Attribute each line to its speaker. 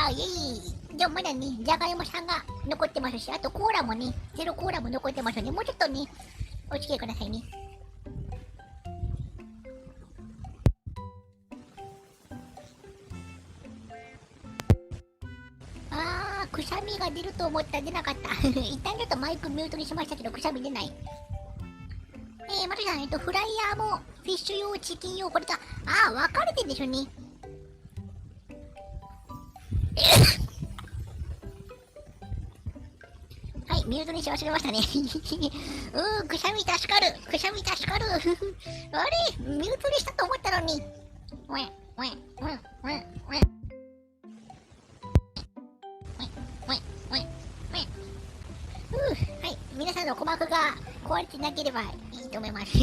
Speaker 1: イエイ。でもまだね、じゃがいもさんが残ってますし、あとコーラもね、ゼロコーラも残ってますので、もうちょっとね、お付き合いくださいね。くしゃみが出ると思ったら出なかった。一旦ちょっとマイクミュートにしましたけど、くしゃみ出ない。まるさん、フライヤーも、フィッシュ用、チキン用、これか。分かれてんでしょうね。はい、ミュートにし忘れましたね。くしゃみ助かる。くしゃみ助かる。あれミュートにしたと思ったのに。ウェン、ウェン、ウェン、ウェン、ウェン。はい、皆さんの鼓膜が壊れてなければいいと思います。